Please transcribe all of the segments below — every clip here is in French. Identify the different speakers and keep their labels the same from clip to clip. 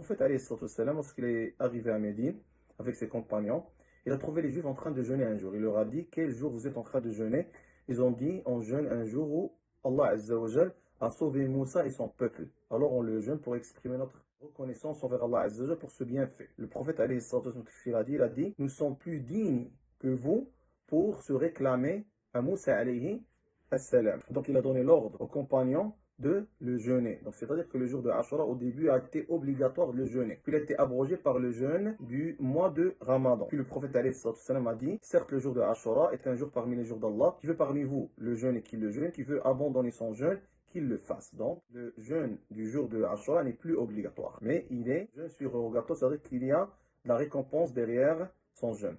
Speaker 1: prophète, alayhi salatu wassalam, lorsqu'il est arrivé à Médine avec ses compagnons, il a trouvé les Juifs en train de jeûner un jour. Il leur a dit, quel jour vous êtes en train de jeûner? Ils ont dit, on jeûne un jour où Allah Azza wa Jal a sauvé Moussa et son peuple. Alors on le jeûne pour exprimer notre reconnaissance envers Allah Azza wa Jal pour ce bienfait. Le prophète, alayhi salatu wassalam, il a dit, nous sommes plus dignes que vous pour se réclamer à Moussa alayhi salam. Donc il a donné l'ordre aux compagnons de le jeûner. Donc c'est-à-dire que le jour de Ashura au début a été obligatoire de le jeûner. Puis il a été abrogé par le jeûne du mois de Ramadan. Puis le prophète alayhi salam a dit, certes le jour de Ashura est un jour parmi les jours d'Allah, qui veut parmi vous le jeûne et qui le jeûne, qui veut abandonner son jeûne, qu'il le fasse. Donc le jeûne du jour de Ashura n'est plus obligatoire. Mais il est jeûne surrogatoire, c'est-à-dire qu'il y a de la récompense derrière son jeûne.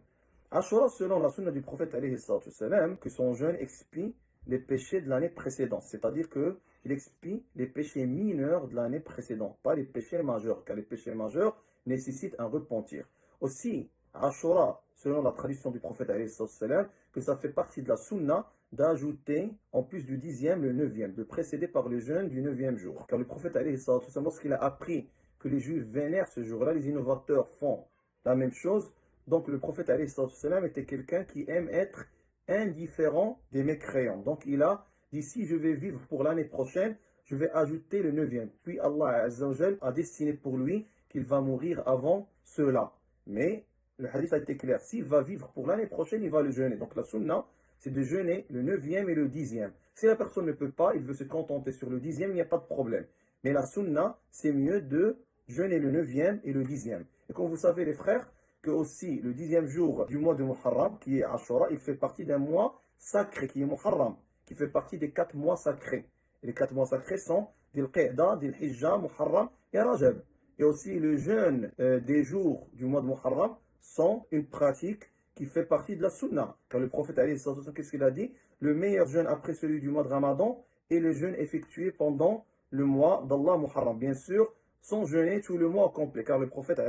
Speaker 1: Ashura, selon la sunna du prophète alayhi salam, que son jeûne expie les péchés de l'année précédente, c'est-à-dire qu'il expie les péchés mineurs de l'année précédente, pas les péchés majeurs, car les péchés majeurs nécessitent un repentir. Aussi, Ashura, selon la tradition du prophète alayhi salam, que ça fait partie de la sunna d'ajouter, en plus du 10e, le 9e, de précéder par le jeûne du 9e jour. Car le prophète alayhi salam, lorsqu'il a appris que les Juifs vénèrent ce jour-là, les innovateurs font la même chose. Donc le prophète alayhi salam était quelqu'un qui aime être indifférent des mécréants. Donc il a dit, si je vais vivre pour l'année prochaine, je vais ajouter le 9e. Puis Allah Azza wa Jal a destiné pour lui qu'il va mourir avant cela. Mais le hadith a été clair, s'il va vivre pour l'année prochaine, il va le jeûner. Donc la sunna, c'est de jeûner le 9e et le 10e. Si la personne ne peut pas, il veut se contenter sur le 10e, il n'y a pas de problème. Mais la sunna, c'est mieux de jeûner le 9e et le 10e. Et comme vous savez les frères, que aussi le 10e jour du mois de Muharram, qui est Ashura, il fait partie d'un mois sacré, qui est Muharram, qui fait partie des 4 mois sacrés. Et les 4 mois sacrés sont Dhil Qa'da, Dhil Hijja, Muharram et Rajab. Et aussi le jeûne des jours du mois de Muharram sont une pratique qui fait partie de la sunna. Car le prophète, qu'est-ce qu'il a dit? Le meilleur jeûne après celui du mois de Ramadan est le jeûne effectué pendant le mois d'Allah Muharram. Bien sûr, sans jeûner tout le mois au complet. Car le prophète,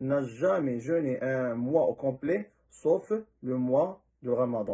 Speaker 1: n'a jamais jeûné un mois au complet, sauf le mois de Ramadan.